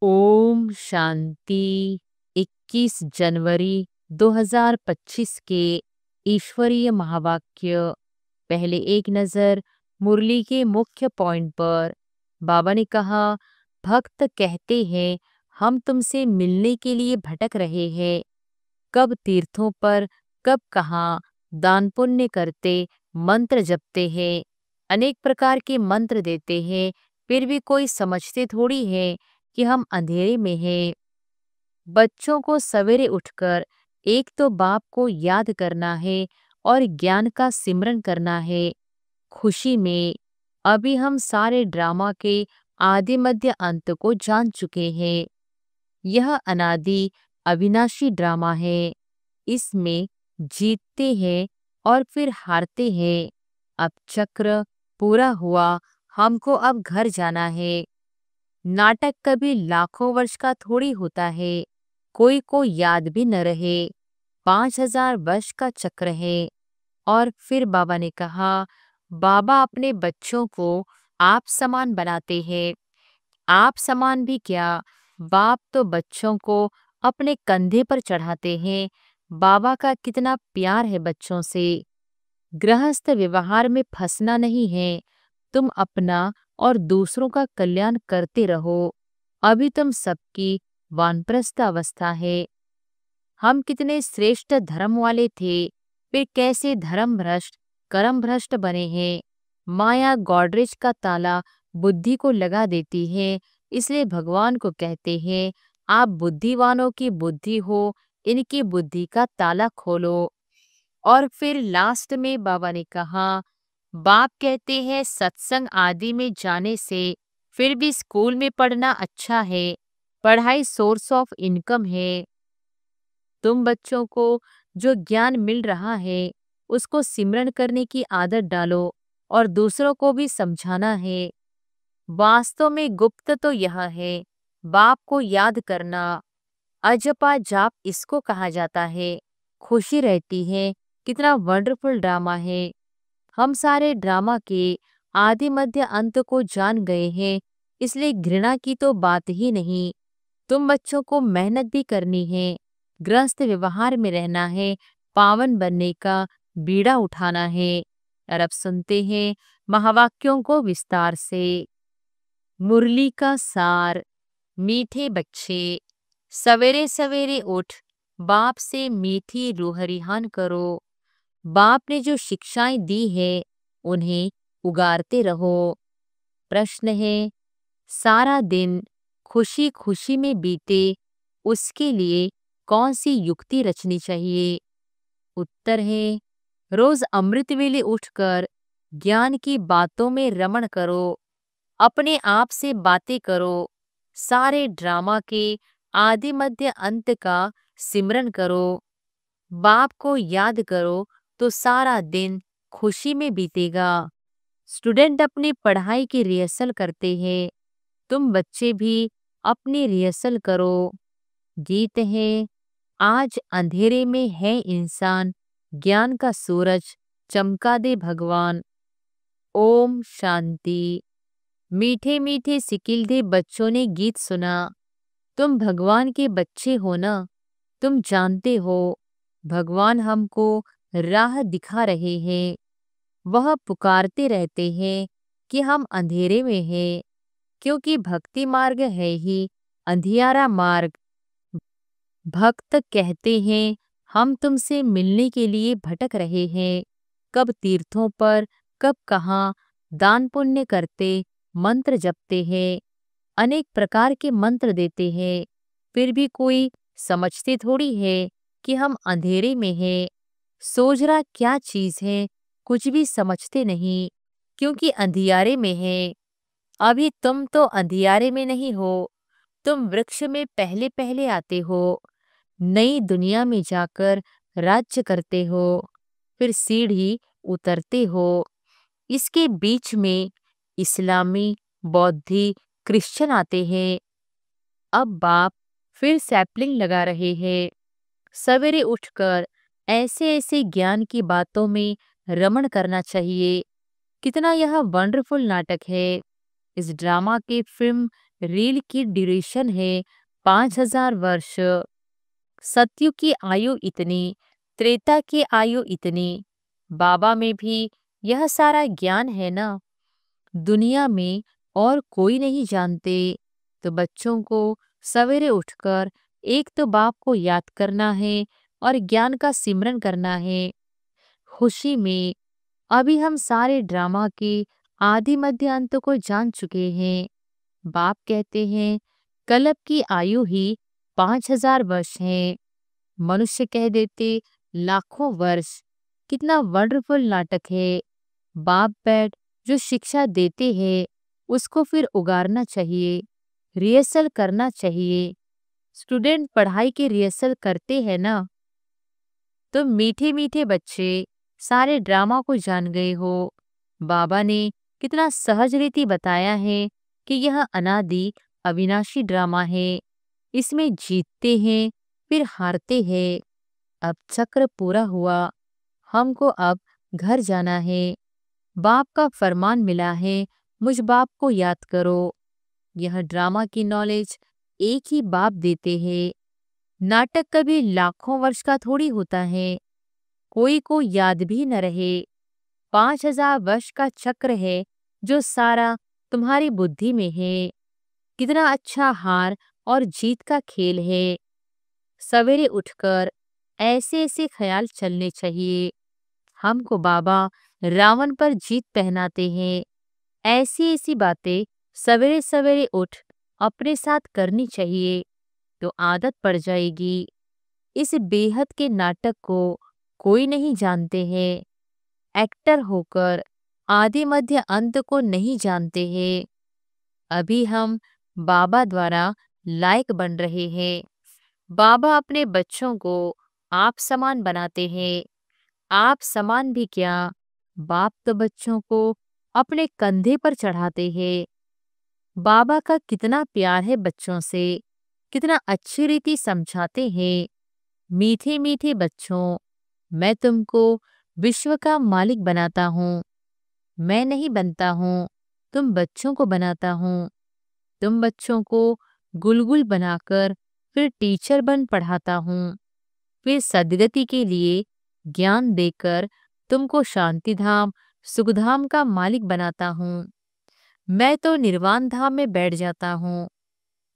ओम शांति। 21 जनवरी 2025 के ईश्वरीय महावाक्य। पहले एक नजर मुरली के मुख्य पॉइंट पर। बाबा ने कहा, भक्त कहते हैं हम तुमसे मिलने के लिए भटक रहे हैं। कब तीर्थों पर, कब कहाँ दान पुण्य करते, मंत्र जपते हैं, अनेक प्रकार के मंत्र देते हैं, फिर भी कोई समझते थोड़ी है कि हम अंधेरे में हैं। बच्चों को सवेरे उठकर एक तो बाप को याद करना है और ज्ञान का सिमरन करना है। खुशी में अभी हम सारे ड्रामा के आदि मध्य अंत को जान चुके हैं। यह अनादि अविनाशी ड्रामा है। इसमें जीतते हैं और फिर हारते हैं। अब चक्र पूरा हुआ, हमको अब घर जाना है। नाटक कभी लाखों वर्ष का थोड़ी होता है, कोई को याद भी न रहे। 5000 वर्ष का चक्र है। और फिर बाबा ने कहा, बाबा अपने बच्चों को आप समान बनाते हैं। आप समान भी क्या, बाप तो बच्चों को अपने कंधे पर चढ़ाते हैं। बाबा का कितना प्यार है बच्चों से। गृहस्थ व्यवहार में फंसना नहीं है। तुम अपना और दूसरों का कल्याण करते रहो। अभी तुम सबकी वानप्रस्थ अवस्था है। हम कितने श्रेष्ठ धर्म वाले थे, फिर कैसे धर्म भ्रष्ट कर्म भ्रष्ट बने हैं। माया गॉडरेज का ताला बुद्धि को लगा देती है। इसलिए भगवान को कहते हैं, आप बुद्धिवानों की बुद्धि हो, इनकी बुद्धि का ताला खोलो। और फिर लास्ट में बाबा ने कहा, बाप कहते हैं सत्संग आदि में जाने से फिर भी स्कूल में पढ़ना अच्छा है। पढ़ाई सोर्स ऑफ इनकम है। तुम बच्चों को जो ज्ञान मिल रहा है उसको सिमरन करने की आदत डालो और दूसरों को भी समझाना है। वास्तव में गुप्त तो यह है, बाप को याद करना। अजपा जाप इसको कहा जाता है। खुशी रहती है। कितना वंडरफुल ड्रामा है। हम सारे ड्रामा के आदि मध्य अंत को जान गए हैं, इसलिए घृणा की तो बात ही नहीं। तुम बच्चों को मेहनत भी करनी है, गृहस्थ व्यवहार में रहना है, पावन बनने का बीड़ा उठाना है। और अब सुनते हैं महावाक्यों को विस्तार से। मुरली का सार। मीठे बच्चे, सवेरे सवेरे उठ बाप से मीठी रूहरिहान करो। बाप ने जो शिक्षाएं दी है उन्हें उगारते रहो। प्रश्न है, सारा दिन खुशी खुशी में बीते उसके लिए कौन सी युक्ति रचनी चाहिए? उत्तर है, रोज अमृत वेले उठकर ज्ञान की बातों में रमण करो। अपने आप से बातें करो। सारे ड्रामा के आदि मध्य अंत का सिमरन करो। बाप को याद करो तो सारा दिन खुशी में बीतेगा। स्टूडेंट अपनी पढ़ाई की रिहर्सल करते हैं, तुम बच्चे भी अपनी रिहर्सल करो। गीत है, आज अंधेरे में है इंसान, ज्ञान का सूरज चमका दे भगवान। ओम शांति। मीठे मीठे सिकिलधे बच्चों ने गीत सुना। तुम भगवान के बच्चे हो ना, तुम जानते हो भगवान हमको राह दिखा रहे हैं। वह पुकारते रहते हैं कि हम अंधेरे में हैं, क्योंकि भक्ति मार्ग है ही अंधियारा मार्ग। भक्त कहते हैं हम तुमसे मिलने के लिए भटक रहे हैं। कब तीर्थों पर, कब कहाँ दान पुण्य करते, मंत्र जपते हैं, अनेक प्रकार के मंत्र देते हैं, फिर भी कोई समझते थोड़ी है कि हम अंधेरे में हैं। सोजरा क्या चीज है, कुछ भी समझते नहीं, क्योंकि अंधियारे में है। अभी तुम तो अंधियारे में नहीं हो, तुम वृक्ष में पहले पहले आते हो। नई दुनिया में जाकर राज्य करते हो, फिर सीढ़ी उतरते हो। इसके बीच में इस्लामी, बौद्धि, क्रिश्चियन आते हैं। अब बाप फिर सैपलिंग लगा रहे हैं। सवेरे उठकर ऐसे ऐसे ज्ञान की बातों में रमण करना चाहिए। कितना यह वंडरफुल नाटक है। इस ड्रामा के फिल्म रील की ड्यूरेशन है 5000 वर्ष। सतयुग की आयु इतनी, त्रेता की आयु इतनी। बाबा में भी यह सारा ज्ञान है ना। दुनिया में और कोई नहीं जानते। तो बच्चों को सवेरे उठकर एक तो बाप को याद करना है और ज्ञान का सिमरन करना है। खुशी में अभी हम सारे ड्रामा के आदि मध्य अंत को जान चुके हैं। बाप कहते हैं कल्प की आयु ही 5000 वर्ष है। मनुष्य कह देते लाखों वर्ष। कितना वंडरफुल नाटक है। बाप बैठ जो शिक्षा देते हैं उसको फिर उगारना चाहिए, रिहर्सल करना चाहिए। स्टूडेंट पढ़ाई के रिहर्सल करते हैं ना। तो मीठे मीठे बच्चे सारे ड्रामा को जान गए हो। बाबा ने कितना सहज रीति बताया है कि यह अनादि अविनाशी ड्रामा है। इसमें जीतते हैं फिर हारते हैं। अब चक्र पूरा हुआ। हमको अब घर जाना है। बाप का फरमान मिला है, मुझ बाप को याद करो। यह ड्रामा की नॉलेज एक ही बाप देते हैं। नाटक कभी लाखों वर्ष का थोड़ी होता है। कोई को याद भी न रहे। 5000 वर्ष का चक्र है जो सारा तुम्हारी बुद्धि में है। कितना अच्छा हार और जीत का खेल है। सवेरे उठकर ऐसे ऐसे ख्याल चलने चाहिए। हमको बाबा रावण पर जीत पहनाते हैं। ऐसी ऐसी बातें सवेरे सवेरे उठ अपने साथ करनी चाहिए तो आदत पड़ जाएगी। इस बेहद के नाटक को कोई नहीं जानते हैं। एक्टर होकर आदि मध्य अंत को नहीं जानते हैं। अभी हम बाबा द्वारा लायक बन रहे हैं। बाबा अपने बच्चों को आप समान बनाते हैं। आप समान भी क्या, बाप तो बच्चों को अपने कंधे पर चढ़ाते हैं। बाबा का कितना प्यार है बच्चों से, कितना अच्छी रीति समझाते हैं। मीठे मीठे बच्चों, मैं तुमको विश्व का मालिक बनाता हूँ। मैं नहीं बनता हूँ, तुम बच्चों को बनाता हूँ। तुम बच्चों को गुलगुल बनाकर फिर टीचर बन पढ़ाता हूँ। फिर सद्गति के लिए ज्ञान देकर तुमको शांति धाम सुखधाम का मालिक बनाता हूँ। मैं तो निर्वाण धाम में बैठ जाता हूँ।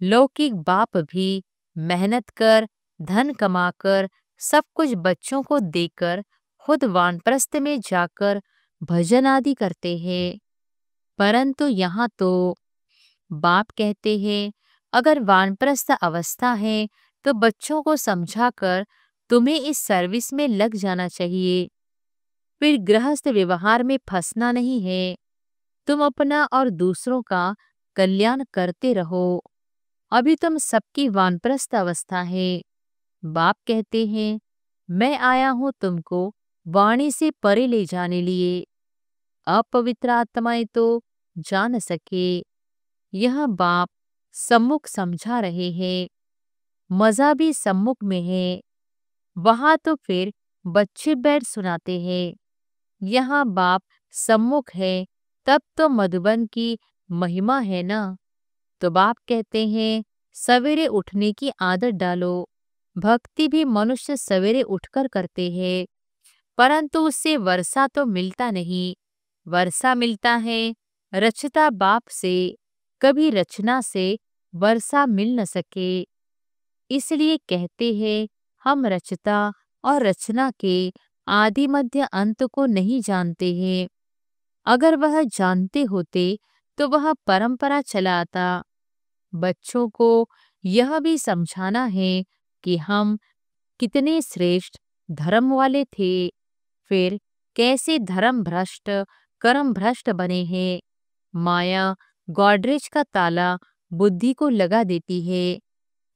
लौकिक बाप भी मेहनत कर धन कमाकर सब कुछ बच्चों को देकर खुद वानप्रस्थ में जाकर भजन आदि करते हैं। परंतु यहाँ तो बाप कहते हैं अगर वानप्रस्थ अवस्था है तो बच्चों को समझाकर तुम्हें इस सर्विस में लग जाना चाहिए। फिर गृहस्थ व्यवहार में फंसना नहीं है। तुम अपना और दूसरों का कल्याण करते रहो। अभी तुम सबकी वानप्रस्थ अवस्था है। बाप कहते हैं मैं आया हूं तुमको वाणी से परे ले जाने लिए। अपवित्र आत्माएं तो जा न सके। यह बाप सम्मुख समझा रहे हैं। मजा भी सम्मुख में है। वहां तो फिर बच्चे बैठ सुनाते हैं। यहाँ बाप सम्मुख है तब तो मधुबन की महिमा है ना। तो बाप कहते हैं सवेरे उठने की आदत डालो। भक्ति भी मनुष्य सवेरे उठकर करते हैं, परंतु उससे वर्षा तो मिलता नहीं। वर्षा मिलता है रचता बाप से, कभी रचना से वर्षा मिल न सके। इसलिए कहते हैं हम रचता और रचना के आदि मध्य अंत को नहीं जानते हैं। अगर वह जानते होते तो वह परंपरा चला आता। बच्चों को यह भी समझाना है कि हम कितने श्रेष्ठ धर्म वाले थे, फिर कैसे धर्म भ्रष्ट कर्म भ्रष्ट बने हैं। माया गॉडरेज का ताला बुद्धि को लगा देती है।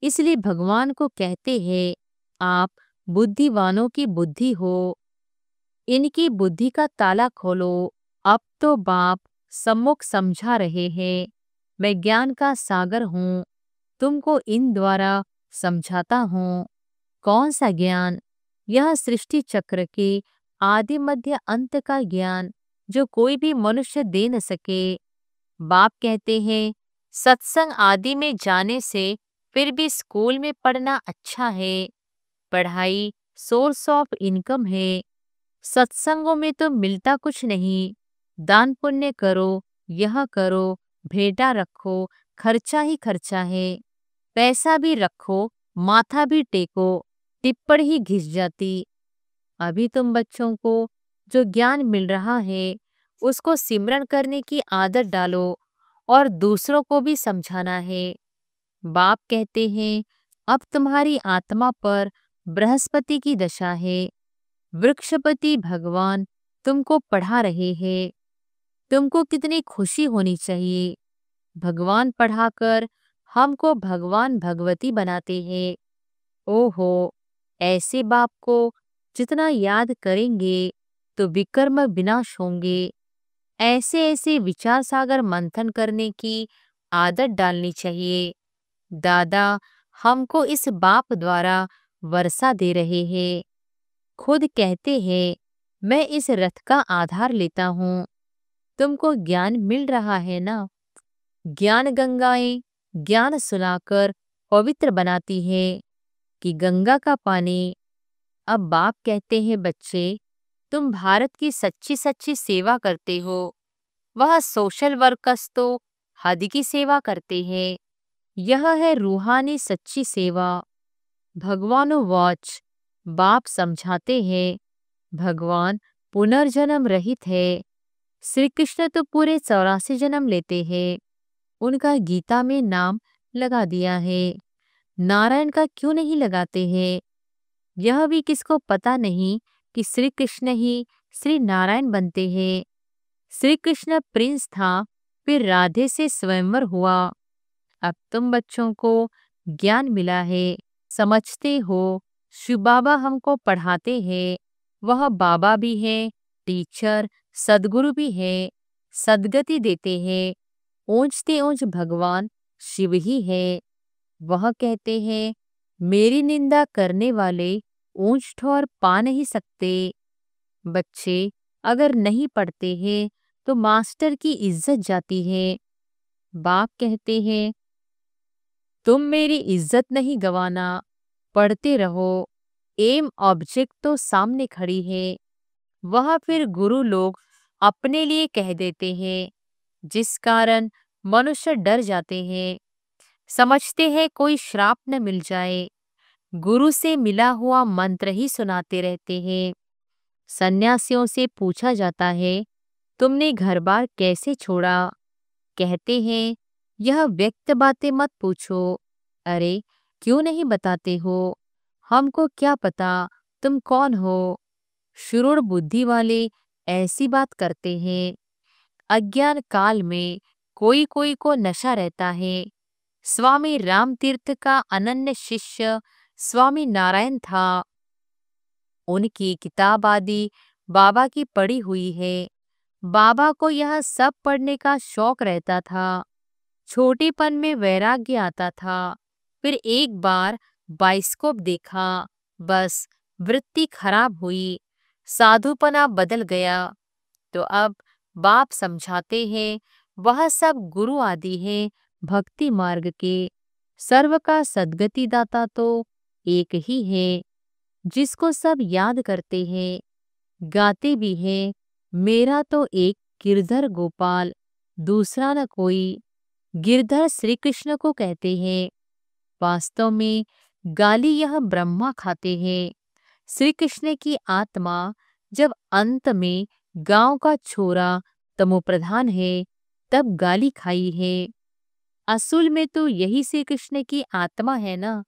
इसलिए भगवान को कहते हैं आप बुद्धिवानों की बुद्धि हो, इनकी बुद्धि का ताला खोलो। अब तो बाप सम्मुख समझा रहे हैं मैं ज्ञान का सागर हूँ, तुमको इन द्वारा समझाता हूँ। कौन सा ज्ञान? यह सृष्टि चक्र के आदि मध्य अंत का ज्ञान जो कोई भी मनुष्य दे न सके। बाप कहते हैं सत्संग आदि में जाने से फिर भी स्कूल में पढ़ना अच्छा है। पढ़ाई सोर्स ऑफ इनकम है। सत्संगों में तो मिलता कुछ नहीं। दान पुण्य करो, यह करो, भेंटा रखो, खर्चा ही खर्चा है। पैसा भी रखो, माथा भी टेको, टिप्पण ही घिस जाती। अभी तुम बच्चों को जो ज्ञान मिल रहा है उसको सिमरन करने की आदत डालो और दूसरों को भी समझाना है। बाप कहते हैं अब तुम्हारी आत्मा पर बृहस्पति की दशा है। वृक्षपति भगवान तुमको पढ़ा रहे हैं। तुमको कितनी खुशी होनी चाहिए। भगवान पढ़ाकर हमको भगवान भगवती बनाते हैं। ओहो, ऐसे बाप को जितना याद करेंगे तो विकर्म विनाश होंगे। ऐसे ऐसे विचार सागर मंथन करने की आदत डालनी चाहिए। दादा हमको इस बाप द्वारा वर्षा दे रहे हैं। खुद कहते हैं मैं इस रथ का आधार लेता हूँ। तुमको ज्ञान मिल रहा है ना। ज्ञान गंगाएं ज्ञान सुनाकर पवित्र बनाती है कि गंगा का पानी। अब बाप कहते हैं बच्चे तुम भारत की सच्ची सच्ची सेवा करते हो। वह सोशल वर्कर्स तो हद की सेवा करते हैं। यह है रूहानी सच्ची सेवा। भगवानो वॉच। बाप समझाते हैं भगवान पुनर्जन्म रहित है। श्री कृष्ण तो पूरे 84 जन्म लेते हैं। उनका गीता में नाम लगा दिया है। नारायण का क्यों नहीं लगाते हैं? यह भी किसको पता नहीं कि श्री कृष्ण ही श्री नारायण बनते हैं। श्री कृष्ण प्रिंस था, फिर राधे से स्वयंवर हुआ। अब तुम बच्चों को ज्ञान मिला है, समझते हो। शिव बाबा हमको पढ़ाते हैं। वह बाबा भी है, टीचर सदगुरु भी है। सदगति देते हैं। ऊंचते ऊंच भगवान शिव ही है। वह कहते हैं मेरी निंदा करने वाले ऊंच ठौर पा नहीं सकते। बच्चे अगर नहीं पढ़ते हैं तो मास्टर की इज्जत जाती है। बाप कहते हैं तुम मेरी इज्जत नहीं गवाना, पढ़ते रहो। एम ऑब्जेक्ट तो सामने खड़ी है। वह फिर गुरु लोग अपने लिए कह देते हैं, जिस कारण मनुष्य डर जाते हैं। समझते हैं कोई श्राप न मिल जाए। गुरु से मिला हुआ मंत्र ही सुनाते रहते हैं। सन्यासियों से पूछा जाता है तुमने घर बार कैसे छोड़ा? कहते हैं यह व्यक्त बातें मत पूछो। अरे क्यों नहीं बताते हो? हमको क्या पता तुम कौन हो? शुरूढ़ बुद्धि वाले ऐसी बात करते हैं। अज्ञान काल में कोई कोई को नशा रहता है। स्वामी राम तीर्थ का अनन्य शिष्य स्वामी नारायण था। उनकी किताब आदि बाबा की पढ़ी हुई है। बाबा को यह सब पढ़ने का शौक रहता था। छोटेपन में वैराग्य आता था। फिर एक बार बाइस्कोप देखा, बस वृत्ति खराब हुई, साधुपना बदल गया। तो अब बाप समझाते हैं वह सब गुरु आदि हैं भक्ति मार्ग के। सर्व का सद्गति दाता तो एक ही है, जिसको सब याद करते हैं, गाते भी हैं। मेरा तो एक गिरधर गोपाल, दूसरा न कोई। गिरधर श्री कृष्ण को कहते हैं। वास्तव में गाली यह ब्रह्मा खाते हैं। श्री कृष्ण की आत्मा जब अंत में गांव का छोरा तमोप्रधान है, तब गाली खाई है। असूल में तो यही श्री कृष्ण की आत्मा है ना।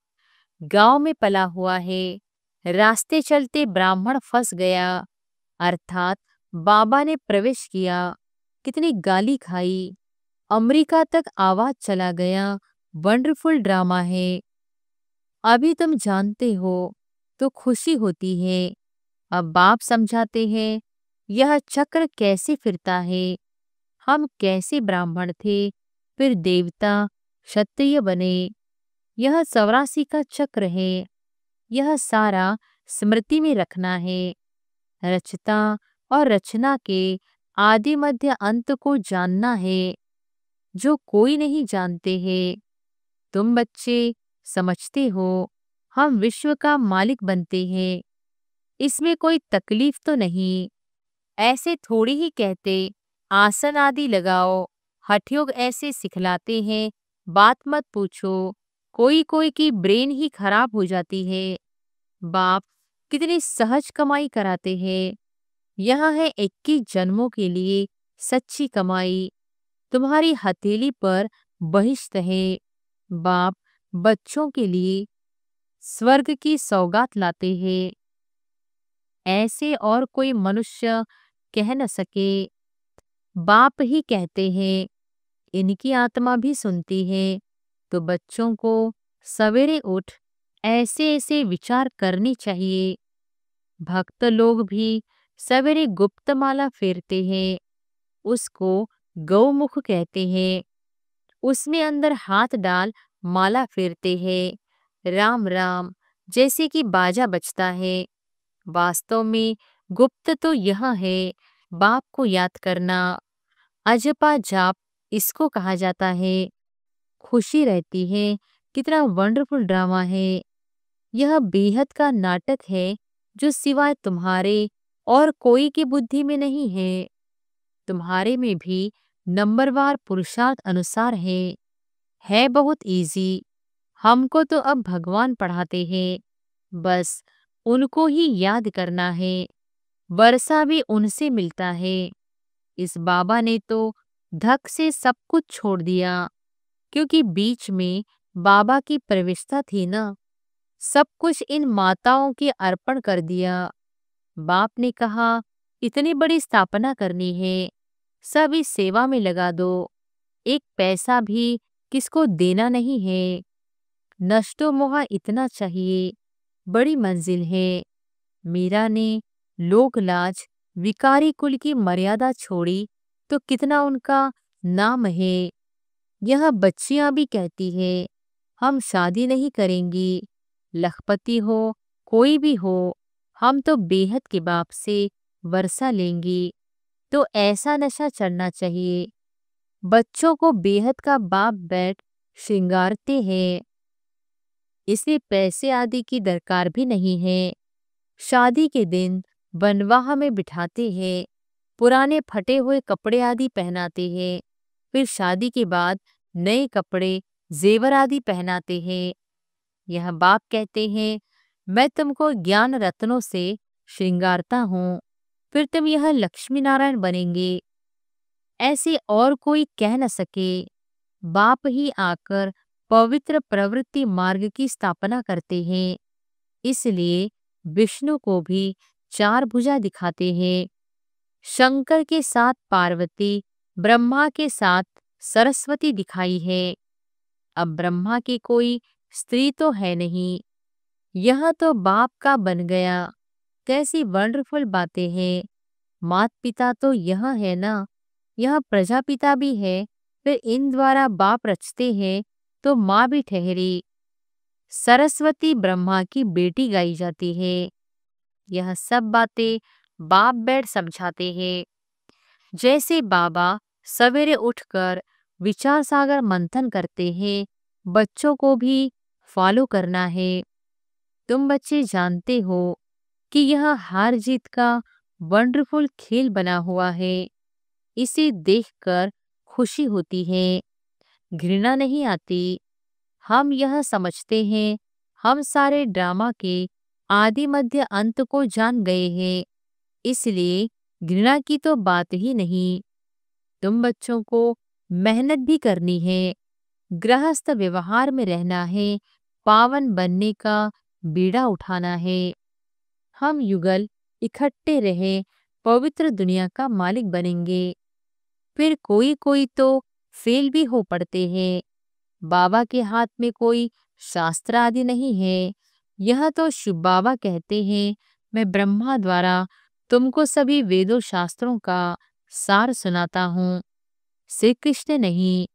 गांव में पला हुआ है। रास्ते चलते ब्राह्मण फंस गया, अर्थात बाबा ने प्रवेश किया। कितनी गाली खाई, अमेरिका तक आवाज चला गया। वंडरफुल ड्रामा है। अभी तुम जानते हो तो खुशी होती है। अब बाप समझाते हैं यह चक्र कैसे फिरता है। हम कैसे ब्राह्मण थे, फिर देवता, क्षत्रिय बने। यह 84 का चक्र है। यह सारा स्मृति में रखना है। रचता और रचना के आदि मध्य अंत को जानना है। जो कोई नहीं जानते हैं। तुम बच्चे समझते हो, हम विश्व का मालिक बनते हैं, इसमें कोई तकलीफ तो नहीं। ऐसे थोड़ी ही कहते, आसन आदि लगाओ, हठयोग ऐसे सिखलाते हैं, बात मत पूछो, कोई कोई की ब्रेन ही खराब हो जाती है। बाप कितनी सहज कमाई कराते हैं। यह है 21 जन्मों के लिए सच्ची कमाई। तुम्हारी हथेली पर बहिश्त है। बाप बच्चों के लिए स्वर्ग की सौगात लाते हैं। ऐसे और कोई मनुष्य कह न सके। बाप ही कहते हैं, इनकी आत्मा भी सुनती है। तो बच्चों को सवेरे उठ ऐसे ऐसे विचार करने चाहिए। भक्त लोग भी सवेरे गुप्त माला फेरते हैं, उसको गौमुख कहते हैं। उसमें अंदर हाथ डाल माला फेरते हैं। राम राम जैसे कि बाजा बजता है। वास्तव में गुप्त तो यह है, बाप को याद करना। अजपा जाप इसको कहा जाता है। खुशी रहती है, कितना वंडरफुल ड्रामा है। यह बेहद का नाटक है, जो सिवाय तुम्हारे और कोई की बुद्धि में नहीं है। तुम्हारे में भी नंबरवार पुरुषार्थ अनुसार है बहुत इजी। हमको तो अब भगवान पढ़ाते हैं, बस उनको ही याद करना है। वर्षा भी उनसे मिलता है। इस बाबा ने तो धक से सब कुछ छोड़ दिया, क्योंकि बीच में बाबा की प्रविष्टा थी ना। सब कुछ इन माताओं के अर्पण कर दिया। बाप ने कहा, इतनी बड़ी स्थापना करनी है, सब इस सेवा में लगा दो। एक पैसा भी किसको देना नहीं है। नष्टो मोहा इतना चाहिए, बड़ी मंजिल है। मीरा ने लोक लाज विकारी कुल की मर्यादा छोड़ी, तो कितना उनका नाम है। यह बच्चियां भी कहती है, हम शादी नहीं करेंगी। लखपति हो कोई भी हो, हम तो बेहद के बाप से वर्षा लेंगी। तो ऐसा नशा चढ़ना चाहिए। बच्चों को बेहद का बाप बैठ श्रृंगारते हैं, इसलिए पैसे आदि की दरकार भी नहीं है। शादी के दिन बनवाह में बिठाते हैं, पुराने फटे हुए कपड़े आदि पहनाते हैं। फिर शादी के बाद नए कपड़े जेवर आदि पहनाते हैं। यह बाप कहते हैं, मैं तुमको ज्ञान रत्नों से श्रृंगारता हूँ, फिर तुम यह लक्ष्मी नारायण बनेंगे। ऐसे और कोई कह न सके। बाप ही आकर पवित्र प्रवृत्ति मार्ग की स्थापना करते हैं। इसलिए विष्णु को भी 4 भुजा दिखाते हैं। शंकर के साथ पार्वती, ब्रह्मा के साथ सरस्वती दिखाई है। अब ब्रह्मा की कोई स्त्री तो है नहीं, यह तो बाप का बन गया। कैसी वंडरफुल बातें हैं। मात पिता तो यह है ना, यह प्रजापिता भी है। फिर इन द्वारा बाप रचते हैं, तो माँ भी ठहरी। सरस्वती ब्रह्मा की बेटी गाई जाती है। यह सब बातें बाप बैठ समझाते हैं। जैसे बाबा सवेरे उठकर विचार सागर मंथन करते हैं, बच्चों को भी फॉलो करना है। तुम बच्चे जानते हो कि यह हार जीत का वंडरफुल खेल बना हुआ है। इसे देखकर खुशी होती है, घृणा नहीं आती। हम यह समझते हैं, हम सारे ड्रामा के आदि मध्य अंत को जान गए हैं, इसलिए घृणा की तो बात ही नहीं। तुम बच्चों को मेहनत भी करनी है, गृहस्थ व्यवहार में रहना है, पावन बनने का बीड़ा उठाना है। हम युगल इकट्ठे रहे पवित्र दुनिया का मालिक बनेंगे। फिर कोई कोई तो फेल भी हो पड़ते हैं। बाबा के हाथ में कोई शास्त्र आदि नहीं है। यह तो शिव बाबा कहते हैं, मैं ब्रह्मा द्वारा तुमको सभी वेदों शास्त्रों का सार सुनाता हूँ। श्री कृष्ण नहीं,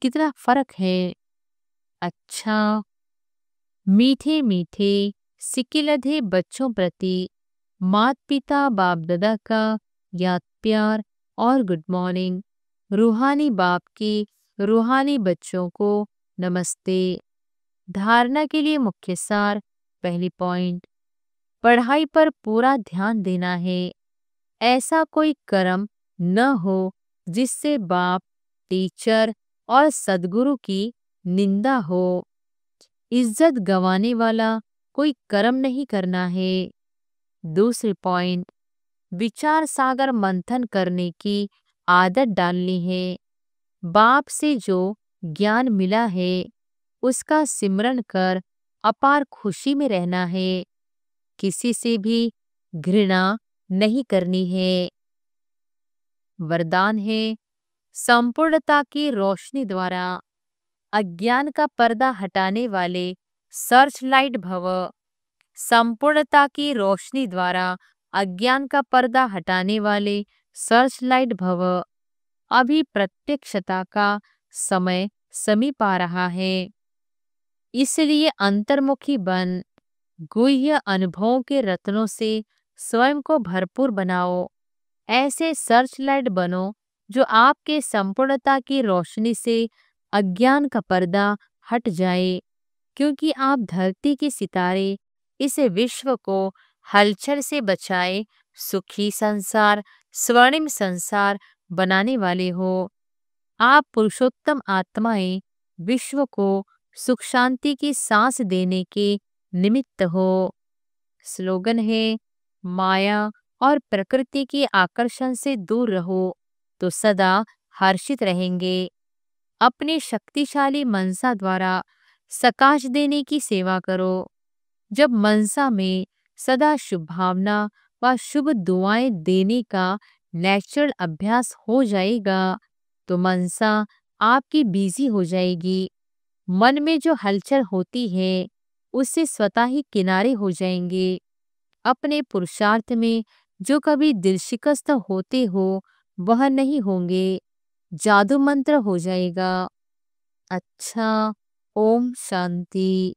कितना फर्क है। अच्छा, मीठे मीठे सिकिलधे बच्चों प्रति मात पिता बाप दादा का याद प्यार और गुड मॉर्निंग। रूहानी बाप की रूहानी बच्चों को नमस्ते। धारणा के लिए मुख्य सार। पहली पॉइंट, पढ़ाई पर पूरा ध्यान देना है। ऐसा कोई कर्म न हो जिससे बाप, टीचर और सद्गुरु की निंदा हो। इज्जत गंवाने वाला कोई कर्म नहीं करना है। दूसरी पॉइंट, विचार सागर मंथन करने की आदत डालनी है। बाप से जो ज्ञान मिला है उसका सिमरन कर अपार खुशी में रहना है। किसी से भी घृणा नहीं करनी है। वरदान है, संपूर्णता की रोशनी द्वारा अज्ञान का पर्दा हटाने वाले सर्च लाइट भव। संपूर्णता की रोशनी द्वारा अज्ञान का पर्दा हटाने वाले सर्च लाइट भव। अभी प्रत्यक्षता का समय समीप आ रहा है, इसलिए अंतर्मुखी बन गुह्य अनुभवों के रत्नों से स्वयं को भरपूर बनाओ। ऐसे सर्च लाइट बनो जो आपके संपूर्णता की रोशनी से अज्ञान का पर्दा हट जाए, क्योंकि आप धरती के सितारे इस विश्व को हलचल से बचाए सुखी संसार, स्वर्णिम संसार बनाने वाले हो। आप पुरुषोत्तम आत्माएं विश्व को सुख शांति की सांस देने के निमित्त हो। स्लोगन है, माया और प्रकृति के आकर्षण से दूर रहो तो सदा हर्षित रहेंगे। अपने शक्तिशाली मनसा द्वारा सकाश देने की सेवा करो। जब मनसा में सदा शुभ भावना व शुभ दुआएं देने का नेचुरल अभ्यास हो जाएगा तो मनसा आपकी बिजी हो जाएगी। मन में जो हलचल होती है उससे स्वतः ही किनारे हो जाएंगे। अपने पुरुषार्थ में जो कभी दिल शिकस्त होते हो वह नहीं होंगे। जादू मंत्र हो जाएगा। अच्छा, ओम शांति।